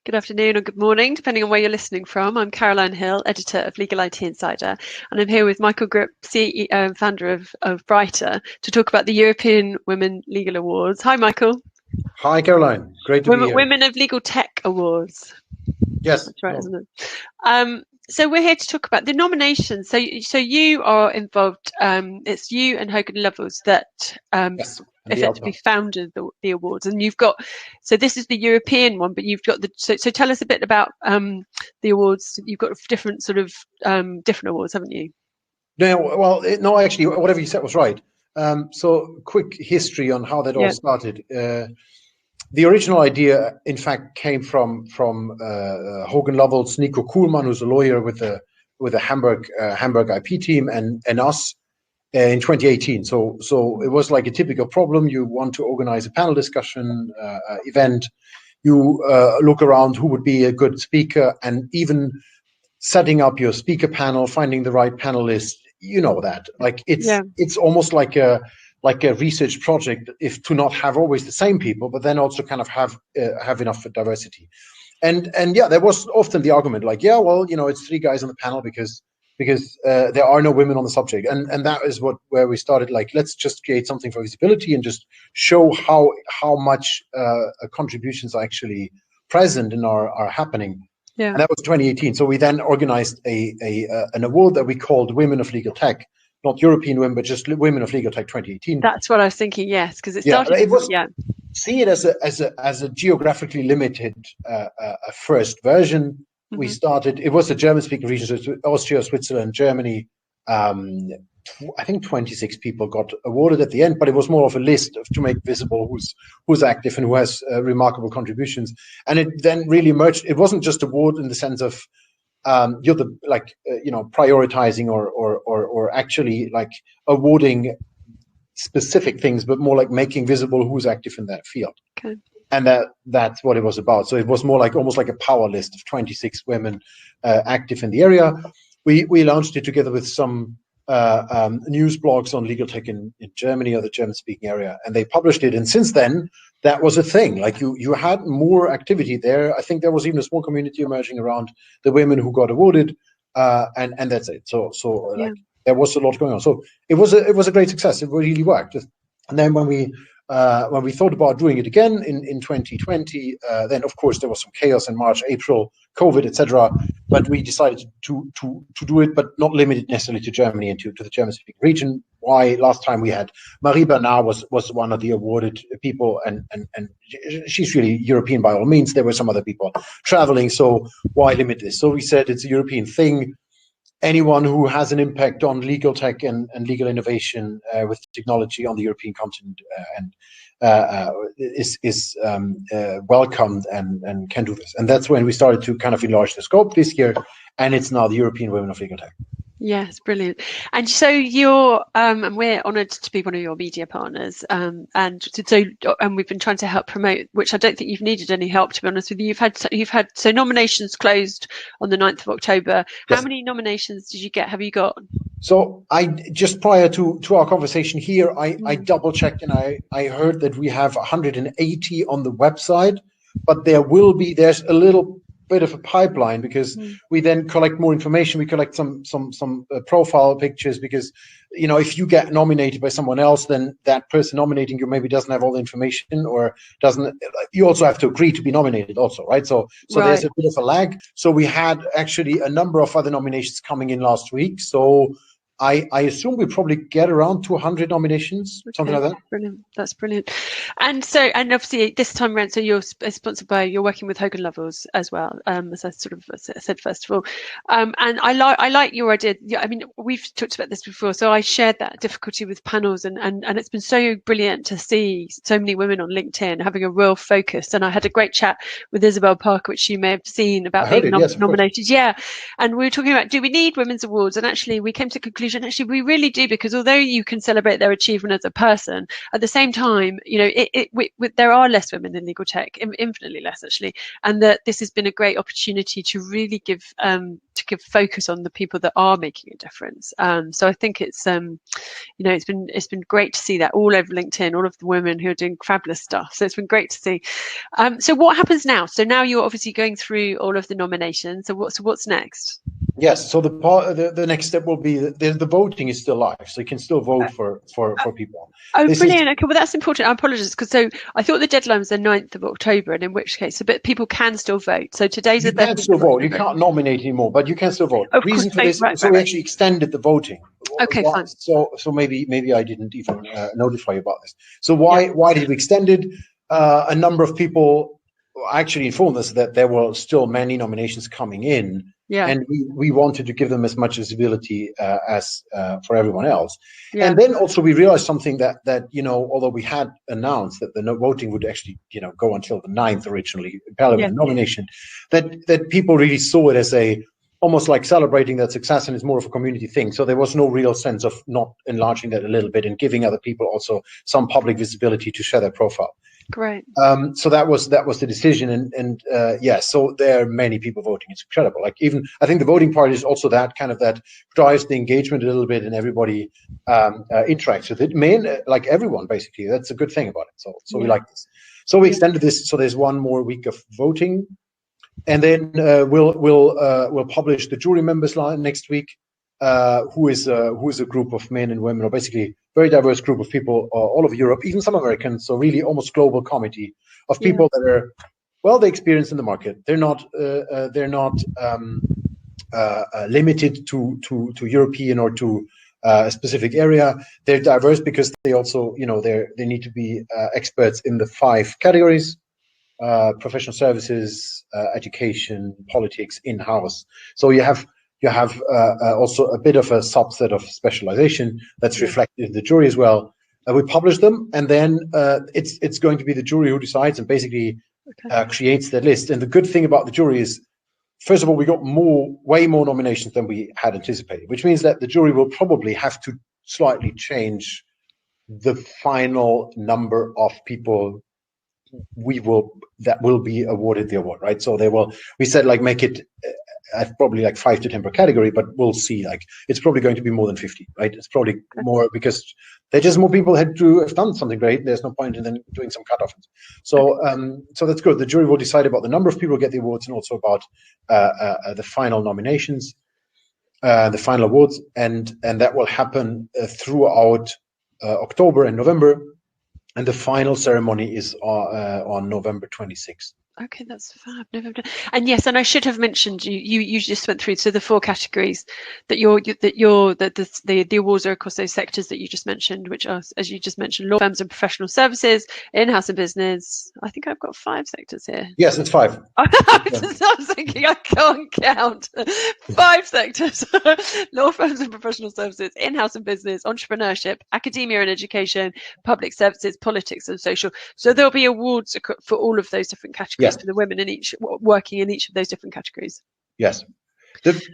Good afternoon or good morning, depending on where you're listening from. I'm Caroline Hill, editor of Legal IT Insider, and I'm here with Michael Grupp, CEO and founder of Brighter, to talk about the European Women Legal Awards. Hi, Michael. Hi, Caroline. Great to be here. Women of Legal Tech Awards. Yes. That's right, isn't it? So we're here to talk about the nominations. So you are involved. It's you and Hogan Lovells that Yes, effectively founded the awards, and you've got. So this is the European one, but you've got the. So tell us a bit about the awards. You've got different sort of different awards, haven't you? No, actually, whatever you said was right. So quick history on how that all started. The original idea, in fact, came from Hogan Lovells, Nico Kuhlmann, who's a lawyer with the Hamburg IP team, and us in 2018. So it was like a typical problem. You want to organize a panel discussion event. You look around who would be a good speaker, and even setting up your speaker panel, finding the right panelist. You know that, like it's almost like a research project, if to not have always the same people, but then also kind of have enough diversity. And there was often the argument like, it's three guys on the panel because there are no women on the subject, and that is where we started. Like, let's just create something for visibility and just show how much contributions are actually present and are happening. Yeah. And that was 2018. So we then organized an award that we called Women of Legal Tech. Not European women, but just Women of Legal Tech 2018. That's what I was thinking. Yes, because it started. It was. See it as a geographically limited first version. Mm-hmm. We started. It was a German-speaking region, so Austria, Switzerland, Germany. I think 26 people got awarded at the end, but it was more of a list to make visible who's active and who has remarkable contributions. And it then really emerged. It wasn't just award in the sense of you're the prioritizing or actually like awarding specific things, but more like making visible who's active in that field. Okay. And that's what it was about. So it was more like almost like a power list of 26 women active in the area. We launched it together with some news blogs on legal tech in Germany or the German-speaking area, and they published it. And since then, that was a thing. Like you had more activity there. I think there was even a small community emerging around the women who got awarded, and that's it. So like there was a lot going on. So it was a great success. It really worked. And then when we thought about doing it again in 2020, then of course there was some chaos in March, April, COVID, etc. But we decided to do it, but not limit it necessarily to Germany and to the German-speaking region. Why? Last time we had Marie Bernard was one of the awarded people, and she's really European by all means. There were some other people traveling, so why limit this? So we said it's a European thing. Anyone who has an impact on legal tech and legal innovation with technology on the European continent is welcomed and can do this. And that's when we started to kind of enlarge the scope this year, and it's now the European Women of Legal Tech. Yes, brilliant. And so you're, and we're honoured to be one of your media partners. And we've been trying to help promote, which I don't think you've needed any help, to be honest with you. You've had nominations closed on the 9th of October. Yes. How many nominations did you get? Have you got? So I just prior to our conversation here, I double checked, and I heard that we have 180 on the website, but there's a little bit of a pipeline, because we then collect more information. We collect some profile pictures, because if you get nominated by someone else, then that person nominating you maybe doesn't have all the information, or doesn't. You also have to agree to be nominated also, right? So there's a bit of a lag. So we had actually a number of other nominations coming in last week. So I assume we probably get around 200 nominations, something like that. Brilliant. That's brilliant. And obviously this time around, so you're sponsored by, you're working with Hogan Lovells as well, as I sort of said first of all. And I like your idea. Yeah, I mean, we've talked about this before, so I shared that difficulty with panels, and it's been so brilliant to see so many women on LinkedIn having a real focus. And I had a great chat with Isabel Parker, which you may have seen, about being nominated. Yeah. And we were talking about, do we need women's awards? And actually we came to the conclusion, actually we really do, because although you can celebrate their achievement as a person, at the same time, there are less women in legal tech, infinitely less actually, and that this has been a great opportunity to really give to give focus on the people that are making a difference. So I think it's it's been great to see that all over LinkedIn, all of the women who are doing fabulous stuff. So it's been great to see. So what happens now? So now you're obviously going through all of the nominations. So what's next? Yes. So the next step will be the voting is still live, so you can still vote for people. Oh, brilliant. Okay, well, that's important. I apologise because I thought the deadline was the 9th of October, and in which case, but people can still vote. So today's the 13th. You can still vote. You can't nominate anymore, but you can still vote. Of Reason course, for this, right. we actually extended the voting. Okay, fine. So maybe I didn't even notify you about this. So why did we extend it? A number of people actually informed us that there were still many nominations coming in. Yeah. And we wanted to give them as much visibility as for everyone else. Yeah. And then also we realized something that although we had announced that the voting would actually go until the 9th originally, Parliament nomination, that people really saw it as almost like celebrating that success, and it's more of a community thing. So there was no real sense of not enlarging that a little bit and giving other people also some public visibility to share their profile. Great. So that was the decision, and so there are many people voting. It's incredible. Like even I think the voting part is also that drives the engagement a little bit, and everybody interacts with it. Like everyone basically. That's a good thing about it. So we like this. So we extended this. So there's one more week of voting, and then we'll publish the jury members next week. Who is a group of men and women, or basically very diverse group of people all over Europe, even some Americans. So really almost global committee of people that are they experienced in the market. They're not limited to European or to a specific area. They're diverse because they also they need to be experts in the 5 categories: professional services, education, politics, in-house. So you have also a bit of a subset of specialization that's reflected in the jury as well. We publish them, and then it's going to be the jury who decides and basically creates the list. And the good thing about the jury is, first of all, we got way more nominations than we had anticipated, which means that the jury will probably have to slightly change the final number of people that will be awarded the award, right? So we said make it at probably 5 to 10 per category, but we'll see. It's probably going to be more than 50, right? It's probably more because there's just more people had to have done something great. There's no point in then doing some cutoffs. So that's good. The jury will decide about the number of people who get the awards, and also about the final nominations, the final awards, and that will happen throughout October and November. And the final ceremony is on November 26th. Okay, that's fab. November. And yes, and I should have mentioned you just went through the 4 categories that the awards are across those sectors that you just mentioned, which are, as you just mentioned, law firms and professional services, in-house and business. I think I've got 5 sectors here. Yes, it's 5. I was thinking I can't count. 5 sectors: law firms and professional services, in-house and business, entrepreneurship, academia and education, public services, politics and social. So there'll be awards for all of those different categories for the women in each working in each of those different categories. Yes, if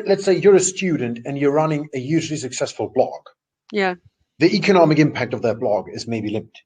let's say you're a student and you're running a hugely successful blog, the economic impact of that blog is maybe limited.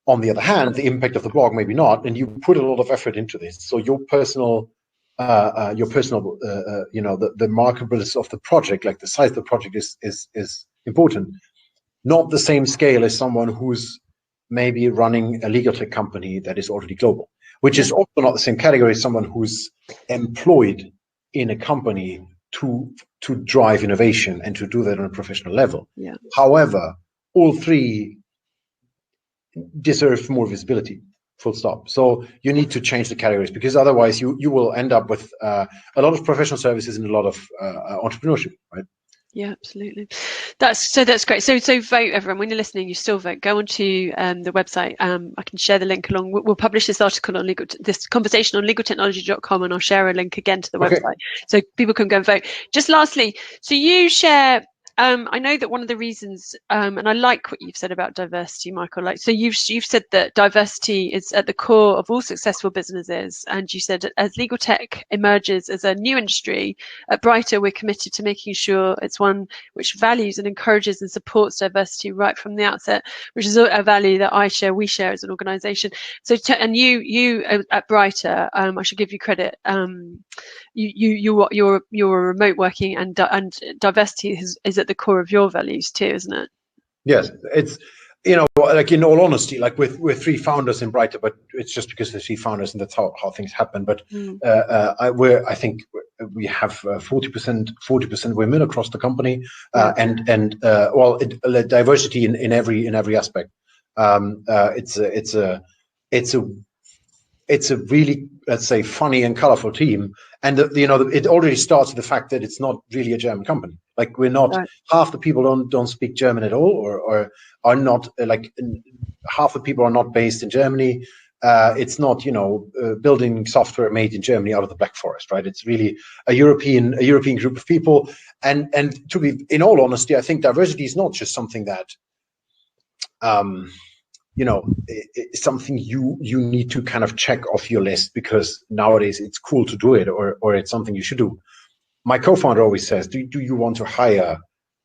On the other hand, the impact of the blog maybe not, and you put a lot of effort into this. So your personal the marketability of the project, like the size of the project, is important. Not the same scale as someone who's maybe running a legal tech company that is already global, which is also not the same category as someone who's employed in a company to drive innovation and to do that on a professional level. However, all 3 deserve more visibility, full stop. So you need to change the categories, because otherwise you will end up with a lot of professional services and a lot of entrepreneurship, right? Yeah, absolutely. That's great. So vote, everyone. When you're listening, you still vote. Go onto the website. I can share the link along. We'll publish this article on this conversation on legaltechnology.com, and I'll share a link again to the website so people can go and vote. Just lastly, so you share I know that one of the reasons, and I like what you've said about diversity, Michael. Like, so you've said that diversity is at the core of all successful businesses, and you said as legal tech emerges as a new industry, at Brighter, we're committed to making sure it's one which values and encourages and supports diversity right from the outset, which is a value that we share as an organisation. So, and you at Brighter, I should give you credit. You're remote working, and diversity is at the core of your values too, isn't it? Yes, it's, you know, like, in all honesty, like we're three founders in Brighter, but it's just because there's three founders and that's how things happen. But I think we have 40% women across the company, and diversity in every aspect. It's a really, let's say, funny and colorful team, and it already starts with the fact that it's not really a German company. Like, we're not, right. Half the people don't speak German at all, or are not, like, half the people are not based in Germany. It's not, building software made in Germany out of the Black Forest, right? It's really a European group of people. And to be, in all honesty, I think diversity is not just something that, it's something you need to kind of check off your list because nowadays it's cool to do it, or it's something you should do. My co-founder always says, do you want to hire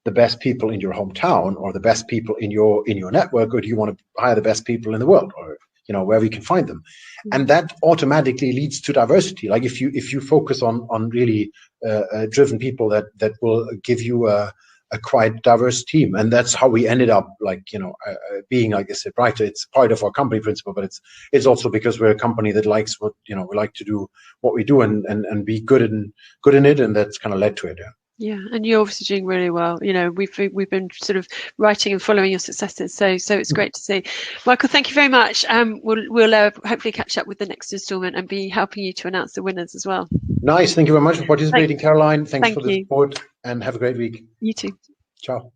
the best people in your hometown, or the best people in your network, or do you want to hire the best people in the world, or wherever you can find them? And that automatically leads to diversity. Like, if you focus on really driven people, that will give you a quite diverse team. And that's how we ended up, being, like I said, Brighter. It's part of our company principle, but it's also because we're a company that likes what, we like to do what we do and be good in it, and that's kind of led to it. Yeah, and you're obviously doing really well. We've been sort of writing and following your successes, so it's great to see. Michael, thank you very much. We'll hopefully catch up with the next installment and be helping you to announce the winners as well. Nice. Thank you very much for participating, Caroline. Thanks for the support, and have a great week. You too. Ciao.